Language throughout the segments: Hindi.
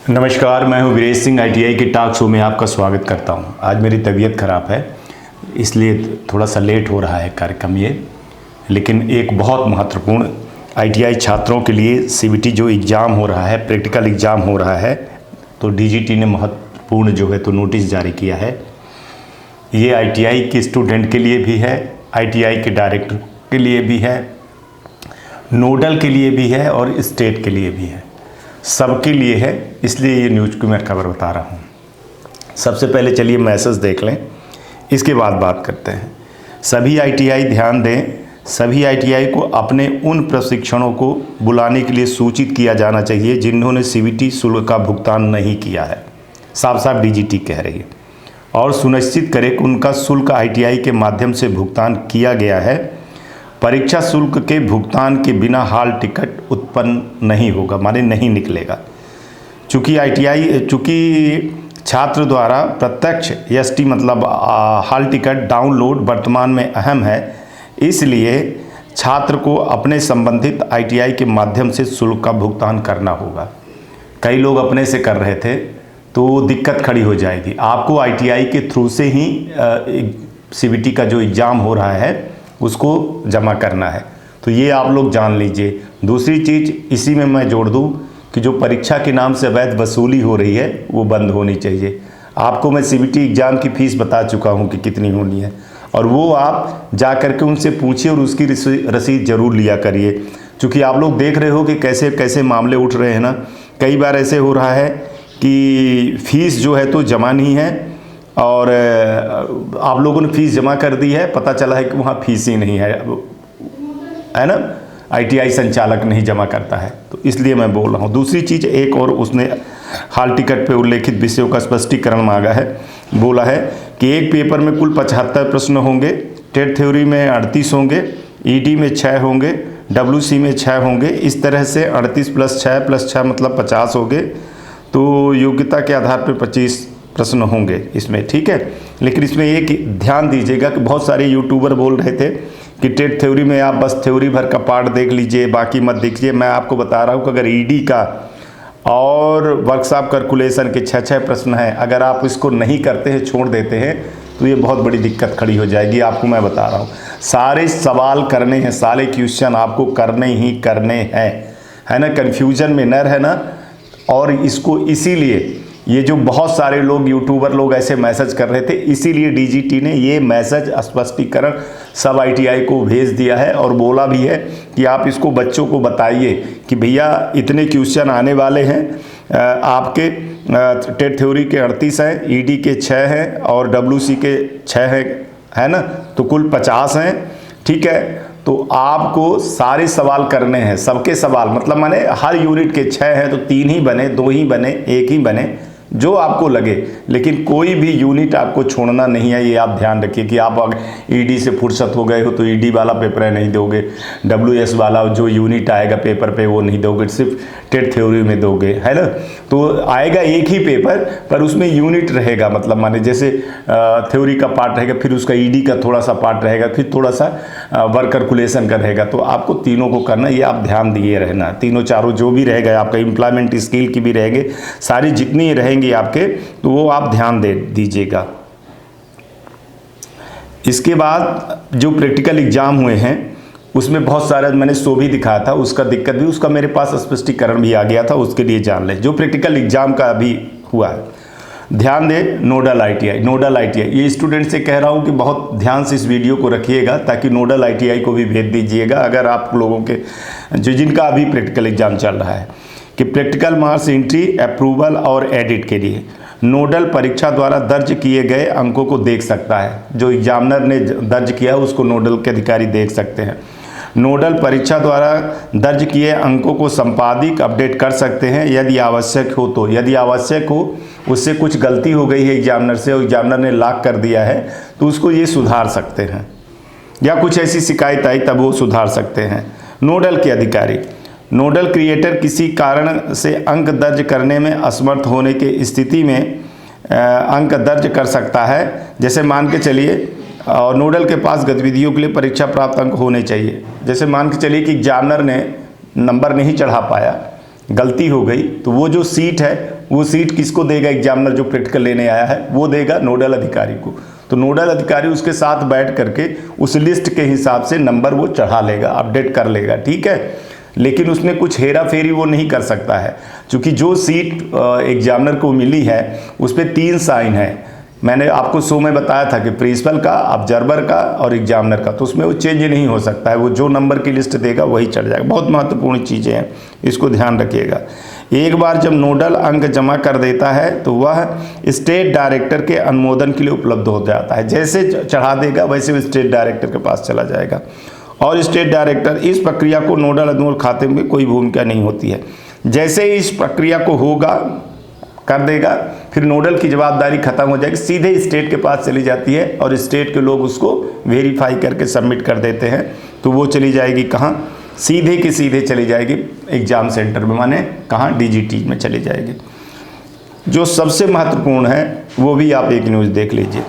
नमस्कार, मैं हूं वीरेश सिंह। आईटीआई के टॉक शो में आपका स्वागत करता हूं। आज मेरी तबीयत ख़राब है, इसलिए थोड़ा सा लेट हो रहा है कार्यक्रम ये। लेकिन एक बहुत महत्वपूर्ण आईटीआई छात्रों के लिए सीबीटी जो एग्ज़ाम हो रहा है, प्रैक्टिकल एग्ज़ाम हो रहा है, तो डीजीटी ने महत्वपूर्ण जो है तो नोटिस जारी किया है। ये आईटीआई के स्टूडेंट के लिए भी है, आईटीआई के डायरेक्टर के लिए भी है, नोडल के लिए भी है और स्टेट के लिए भी है, सबके लिए है। इसलिए ये न्यूज़ की मैं खबर बता रहा हूँ। सबसे पहले चलिए मैसेज देख लें, इसके बाद बात करते हैं। सभी आईटीआई ध्यान दें, सभी आईटीआई को अपने उन प्रशिक्षणों को बुलाने के लिए सूचित किया जाना चाहिए जिन्होंने सीबीटी शुल्क का भुगतान नहीं किया है। साफ साफ डीजीटी कह रही है। और सुनिश्चित करें कि उनका शुल्क आईटीआई के माध्यम से भुगतान किया गया है। परीक्षा शुल्क के भुगतान के बिना हॉल टिकट उत्पन्न नहीं होगा, माने नहीं निकलेगा। चूँकि छात्र द्वारा प्रत्यक्ष एसटी मतलब हॉल टिकट डाउनलोड वर्तमान में अहम है, इसलिए छात्र को अपने संबंधित आईटीआई के माध्यम से शुल्क का भुगतान करना होगा। कई लोग अपने से कर रहे थे तो दिक्कत खड़ी हो जाएगी। आपको आईटीआई के थ्रू से ही सीबीटी का जो एग्ज़ाम हो रहा है उसको जमा करना है, तो ये आप लोग जान लीजिए। दूसरी चीज़ इसी में मैं जोड़ दूं कि जो परीक्षा के नाम से अवैध वसूली हो रही है वो बंद होनी चाहिए। आपको मैं सीबीटी एग्ज़ाम की फ़ीस बता चुका हूं कि कितनी होनी है, और वो आप जा करके उनसे पूछिए और उसकी रसीद ज़रूर लिया करिए। क्योंकि आप लोग देख रहे हो कि कैसे कैसे मामले उठ रहे हैं ना। कई बार ऐसे हो रहा है कि फ़ीस जो है तो जमा नहीं है और आप लोगों ने फ़ीस जमा कर दी है, पता चला है कि वहाँ फ़ीस ही नहीं है ना। आईटीआई संचालक नहीं जमा करता है, तो इसलिए मैं बोल रहा हूँ। दूसरी चीज़ एक और, उसने हॉल टिकट पे उल्लेखित विषयों का स्पष्टीकरण मांगा है। बोला है कि एक पेपर में कुल 75 प्रश्न होंगे, टेट थ्योरी में 38 होंगे, ईडी में 6 होंगे, डब्ल्यूसी में 6 होंगे। इस तरह से 38 + 6 मतलब 50 हो गए। तो योग्यता के आधार पर 25 प्रश्न होंगे इसमें, ठीक है। लेकिन इसमें एक ध्यान दीजिएगा कि बहुत सारे यूट्यूबर बोल रहे थे कि टेट थ्योरी में आप बस थ्योरी भर का पार्ट देख लीजिए, बाकी मत देखिए। मैं आपको बता रहा हूँ कि अगर ईडी का और वर्कशॉप कैलकुलेशन के 6 प्रश्न हैं, अगर आप इसको नहीं करते हैं, छोड़ देते हैं, तो ये बहुत बड़ी दिक्कत खड़ी हो जाएगी। आपको मैं बता रहा हूँ, सारे सवाल करने हैं, सारे क्वेश्चन आपको करने ही करने हैं, है ना। कन्फ्यूजन में न रहना। और इसको इसीलिए ये जो बहुत सारे लोग यूट्यूबर लोग ऐसे मैसेज कर रहे थे, इसीलिए डीजीटी ने ये मैसेज स्पष्टीकरण सब आईटीआई को भेज दिया है और बोला भी है कि आप इसको बच्चों को बताइए कि भैया इतने क्वेश्चन आने वाले हैं आपके। टेट थ्योरी के 38 हैं, ईडी के 6 हैं और डब्ल्यूसी के 6 हैं, है ना। तो कुल 50 हैं, ठीक है। तो आपको सारे सवाल करने हैं, सबके सवाल मतलब माने हर यूनिट के 6 हैं तो 3 ही बने, 2 ही बने, 1 ही बने, जो आपको लगे। लेकिन कोई भी यूनिट आपको छोड़ना नहीं है, ये आप ध्यान रखिए कि आप अगर ईडी से फुर्सत हो गए हो तो ईडी वाला पेपर नहीं दोगे, डब्ल्यूएस वाला जो यूनिट आएगा पेपर पे वो नहीं दोगे, सिर्फ टेट थ्योरी में दोगे, है ना। तो आएगा एक ही पेपर पर उसमें यूनिट रहेगा, मतलब माने जैसे थ्योरी का पार्ट रहेगा, फिर उसका ईडी का थोड़ा सा पार्ट रहेगा, फिर थोड़ा सा वर्क कैलकुलेशन का रहेगा। तो आपको तीनों को करना, ये आप ध्यान दिए रहना। तीनों चारों जो भी रहेगा, आपका एम्प्लॉयमेंट स्किल की भी रहेंगे, सारी जितनी रहेंगी आपके, तो वो आप ध्यान दे दीजिएगा। इसके बाद जो प्रैक्टिकल एग्जाम हुए हैं उसमें बहुत सारा मैंने शो भी दिखाया था, उसका दिक्कत भी, उसका मेरे पास स्पष्टीकरण भी आ गया था, उसके लिए जान लें। जो प्रैक्टिकल एग्जाम का अभी हुआ है, ध्यान दें। नोडल आईटीआई, ये स्टूडेंट से कह रहा हूँ कि बहुत ध्यान से इस वीडियो को रखिएगा ताकि नोडल आईटीआई को भी भेज दीजिएगा अगर आप लोगों के जिनका अभी प्रैक्टिकल एग्जाम चल रहा है, कि प्रैक्टिकल मार्क्स एंट्री, अप्रूवल और एडिट के लिए नोडल परीक्षा द्वारा दर्ज किए गए अंकों को देख सकता है। जो एग्जामिनर ने दर्ज किया है उसको नोडल के अधिकारी देख सकते हैं। नोडल परीक्षा द्वारा दर्ज किए अंकों को संपादिक अपडेट कर सकते हैं यदि आवश्यक हो तो। यदि आवश्यक हो, उससे कुछ गलती हो गई है एग्जामिनर से और एग्जामिनर ने लॉक कर दिया है, तो उसको ये सुधार सकते हैं, या कुछ ऐसी शिकायत आई तब वो सुधार सकते हैं। नोडल के अधिकारी, नोडल क्रिएटर किसी कारण से अंक दर्ज करने में असमर्थ होने की स्थिति में अंक दर्ज कर सकता है। जैसे मान के चलिए, और नोडल के पास गतिविधियों के लिए परीक्षा प्राप्त अंक होने चाहिए। जैसे मान के चलिए कि एग्जामिनर ने नंबर नहीं चढ़ा पाया, गलती हो गई तो वो जो सीट है वो सीट किसको देगा? एग्जामिनर जो प्रैक्टिकल लेने आया है वो देगा नोडल अधिकारी को। तो नोडल अधिकारी उसके साथ बैठ करके उस लिस्ट के हिसाब से नंबर वो चढ़ा लेगा, अपडेट कर लेगा, ठीक है। लेकिन उसमें कुछ हेरा फेरी वो नहीं कर सकता है, क्योंकि जो सीट एग्जामिनर को मिली है उस पर 3 साइन है। मैंने आपको शो में बताया था कि प्रिंसिपल का, ऑब्जर्वर का और एग्जामिनर का, तो उसमें वो चेंज नहीं हो सकता है। वो जो नंबर की लिस्ट देगा वही चढ़ जाएगा। बहुत महत्वपूर्ण चीज़ें हैं, इसको ध्यान रखिएगा। एक बार जब नोडल अंक जमा कर देता है तो वह स्टेट डायरेक्टर के अनुमोदन के लिए उपलब्ध हो जाता है। जैसे चढ़ा देगा वैसे वो स्टेट डायरेक्टर के पास चला जाएगा, और स्टेट डायरेक्टर इस प्रक्रिया को नोडल अनुमोदन खाते में कोई भूमिका नहीं होती है। जैसे ही इस प्रक्रिया को होगा कर देगा, फिर नोडल की जवाबदारी खत्म हो जाएगी, सीधे स्टेट के पास चली जाती है और स्टेट के लोग उसको वेरीफाई करके सबमिट कर देते हैं। तो वो चली जाएगी कहाँ? सीधे की सीधे चली जाएगी एग्जाम सेंटर में, माने कहाँ? DGT में चली जाएगी। जो सबसे महत्वपूर्ण है वो भी आप एक न्यूज़ देख लीजिए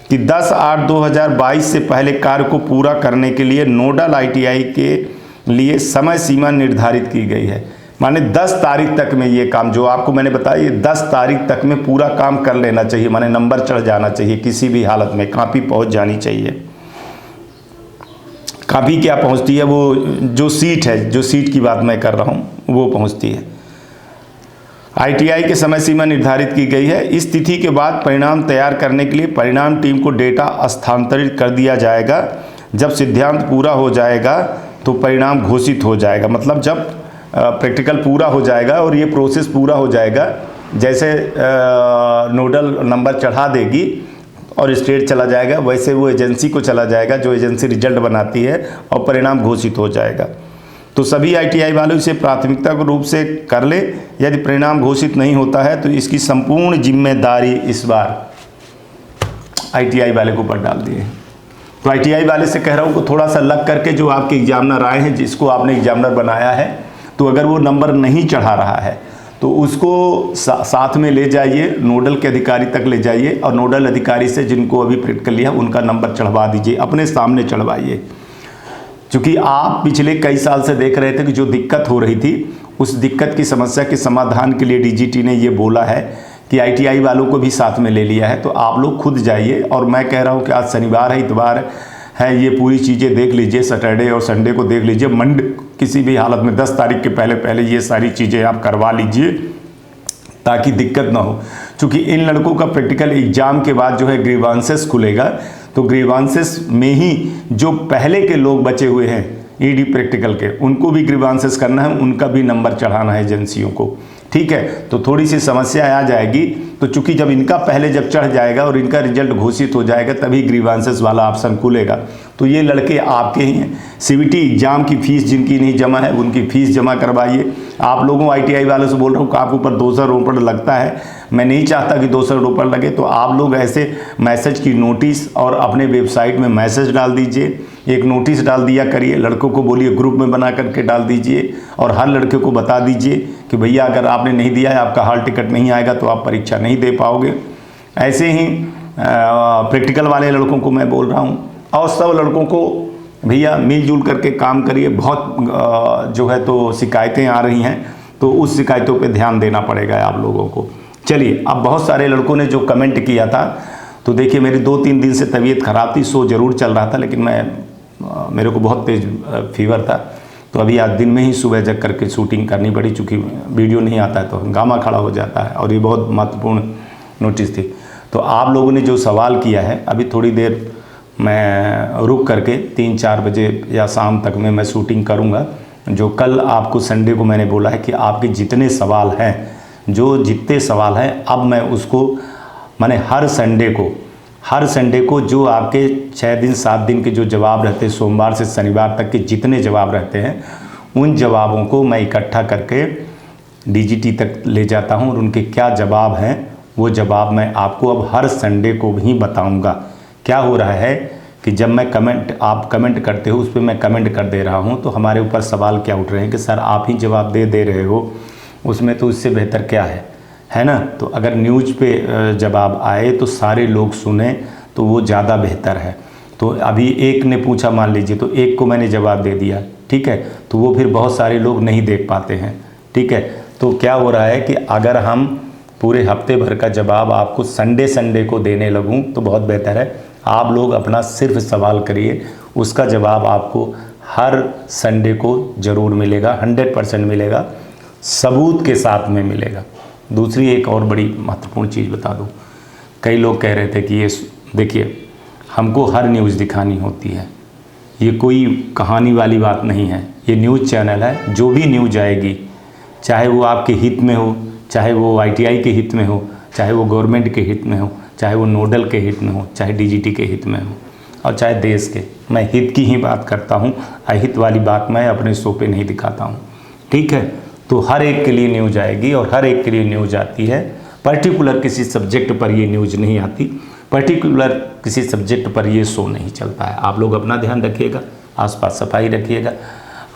कि 10/8/2022 से पहले कार्य को पूरा करने के लिए नोडल ITI के लिए समय सीमा निर्धारित की गई है। माने 10 तारीख तक में ये काम जो आपको मैंने बताया, ये 10 तारीख तक में पूरा काम कर लेना चाहिए। माने नंबर चढ़ जाना चाहिए किसी भी हालत में, कापी पहुंच जानी चाहिए। कापी क्या पहुंचती है? वो जो सीट है, जो सीट की बात मैं कर रहा हूँ वो पहुंचती है। ITI के समय सीमा निर्धारित की गई है। इस तिथि के बाद परिणाम तैयार करने के लिए परिणाम टीम को डेटा स्थानांतरित कर दिया जाएगा। जब सिद्धांत पूरा हो जाएगा तो परिणाम घोषित हो जाएगा। मतलब जब प्रैक्टिकल पूरा हो जाएगा और ये प्रोसेस पूरा हो जाएगा, जैसे नोडल नंबर चढ़ा देगी और स्टेट चला जाएगा, वैसे वो एजेंसी को चला जाएगा जो एजेंसी रिजल्ट बनाती है, और परिणाम घोषित हो जाएगा। तो सभी ITI वालों इसे प्राथमिकता के रूप से कर ले। यदि परिणाम घोषित नहीं होता है तो इसकी संपूर्ण जिम्मेदारी इस बार ITI वाले को ऊपर डाल दिए। तो ITI वाले से कह रहा हूँ कि थोड़ा सा लग करके जो आपके एग्जामिनर आए हैं, जिसको आपने एग्जामिनर बनाया है, तो अगर वो नंबर नहीं चढ़ा रहा है तो उसको साथ में ले जाइए, नोडल के अधिकारी तक ले जाइए, और नोडल अधिकारी से जिनको अभी प्रैक्टिकल लिया उनका नंबर चढ़वा दीजिए, अपने सामने चढ़वाइए। क्योंकि आप पिछले कई साल से देख रहे थे कि जो दिक्कत हो रही थी, उस दिक्कत की समस्या के समाधान के लिए DGT ने ये बोला है कि ITI वालों को भी साथ में ले लिया है। तो आप लोग खुद जाइए, और मैं कह रहा हूँ कि आज शनिवार है, इतवार है, ये पूरी चीज़ें देख लीजिए, सैटरडे और संडे को देख लीजिए, मंडे किसी भी हालत में 10 तारीख के पहले पहले ये सारी चीज़ें आप करवा लीजिए ताकि दिक्कत ना हो। क्योंकि इन लड़कों का प्रैक्टिकल एग्जाम के बाद जो है ग्रीवांसेस खुलेगा, तो ग्रीवांसेस में ही जो पहले के लोग बचे हुए हैं ED प्रैक्टिकल के, उनको भी ग्रीवांसेस करना है, उनका भी नंबर चढ़ाना है एजेंसियों को, ठीक है। तो थोड़ी सी समस्या आ जाएगी। तो चूंकि जब इनका पहले जब चढ़ जाएगा और इनका रिजल्ट घोषित हो जाएगा तभी ग्रीवांसेस वाला ऑप्शन खुलेगा। तो ये लड़के आपके ही हैं। CBT एग्जाम की फ़ीस जिनकी नहीं जमा है उनकी फ़ीस जमा करवाइए। आप लोगों ITI वालों से बोल रहा हूँ कि आपके ऊपर 200 रुपये लगता है, मैं नहीं चाहता कि 200 रुपये लगे। तो आप लोग ऐसे मैसेज की नोटिस और अपने वेबसाइट में मैसेज डाल दीजिए, एक नोटिस डाल दिया करिए, लड़कों को बोलिए ग्रुप में बना करके डाल दीजिए, और हर लड़के को बता दीजिए कि भैया अगर आपने नहीं दिया है, आपका हॉल टिकट नहीं आएगा तो आप परीक्षा नहीं दे पाओगे। ऐसे ही प्रैक्टिकल वाले लड़कों को मैं बोल रहा हूँ, और सब लड़कों को भैया मिलजुल करके काम करिए। बहुत जो है तो शिकायतें आ रही हैं, तो उस शिकायतों पे ध्यान देना पड़ेगा आप लोगों को। चलिए, अब बहुत सारे लड़कों ने जो कमेंट किया था, तो देखिए मेरी 2-3 दिन से तबीयत ख़राब थी, शो ज़रूर चल रहा था, लेकिन मेरे को बहुत तेज़ फीवर था, तो अभी आज दिन में ही सुबह जग करके शूटिंग करनी पड़ी। चूँकि वीडियो नहीं आता है तो हंगामा खड़ा हो जाता है, और ये बहुत महत्वपूर्ण नोटिस थी। तो आप लोगों ने जो सवाल किया है, अभी थोड़ी देर मैं रुक करके 3-4 बजे या शाम तक में मैं शूटिंग करूंगा। जो कल आपको संडे को मैंने बोला है कि आपके जितने सवाल हैं, जो जितने सवाल हैं, अब मैं उसको माने हर संडे को जो आपके 6 दिन 7 दिन के जो जवाब रहते हैं, सोमवार से शनिवार तक के जितने जवाब रहते हैं, उन जवाबों को मैं इकट्ठा करके DGT तक ले जाता हूं, और उनके क्या जवाब हैं वो जवाब मैं आपको अब हर संडे को भी बताऊंगा। क्या हो रहा है कि जब मैं आप कमेंट करते हो उस पर मैं कमेंट कर दे रहा हूं, तो हमारे ऊपर सवाल क्या उठ रहे हैं कि सर आप ही जवाब दे रहे हो, उसमें तो इससे बेहतर क्या है ना। तो अगर न्यूज़ पे जवाब आए तो सारे लोग सुने तो वो ज़्यादा बेहतर है। तो अभी एक ने पूछा, मान लीजिए, तो एक को मैंने जवाब दे दिया, ठीक है, तो वो फिर बहुत सारे लोग नहीं देख पाते हैं, ठीक है। तो क्या हो रहा है कि अगर हम पूरे हफ्ते भर का जवाब आपको संडे को देने लगूं तो बहुत बेहतर है। आप लोग अपना सिर्फ सवाल करिए, उसका जवाब आपको हर संडे को ज़रूर मिलेगा, 100% मिलेगा, सबूत के साथ में मिलेगा। दूसरी एक और बड़ी महत्वपूर्ण चीज़ बता दूं, कई लोग कह रहे थे कि ये देखिए हमको हर न्यूज़ दिखानी होती है, ये कोई कहानी वाली बात नहीं है, ये न्यूज़ चैनल है। जो भी न्यूज़ आएगी, चाहे वो आपके हित में हो, चाहे वो ITI के हित में हो, चाहे वो गवर्नमेंट के हित में हो, चाहे वो नोडल के हित में हो, चाहे DGT के हित में हो, और चाहे देश के, मैं हित की ही बात करता हूँ, अहित वाली बात मैं अपने शो पे नहीं दिखाता हूँ, ठीक है। तो हर एक के लिए न्यूज़ आएगी और हर एक के लिए न्यूज़ आती है। पर्टिकुलर किसी सब्जेक्ट पर ये न्यूज़ नहीं आती, पर्टिकुलर किसी सब्जेक्ट पर ये शो नहीं चलता है। आप लोग अपना ध्यान रखिएगा, आसपास सफाई रखिएगा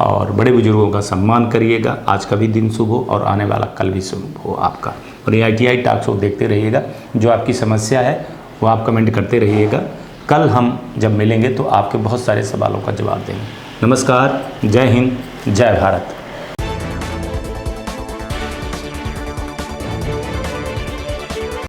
और बड़े बुजुर्गों का सम्मान करिएगा। आज का भी दिन शुभ हो और आने वाला कल भी शुभ हो आपका। और ये ITI टॉक शो देखते रहिएगा। जो आपकी समस्या है वो आप कमेंट करते रहिएगा। कल हम जब मिलेंगे तो आपके बहुत सारे सवालों का जवाब देंगे। नमस्कार, जय हिंद, जय भारत।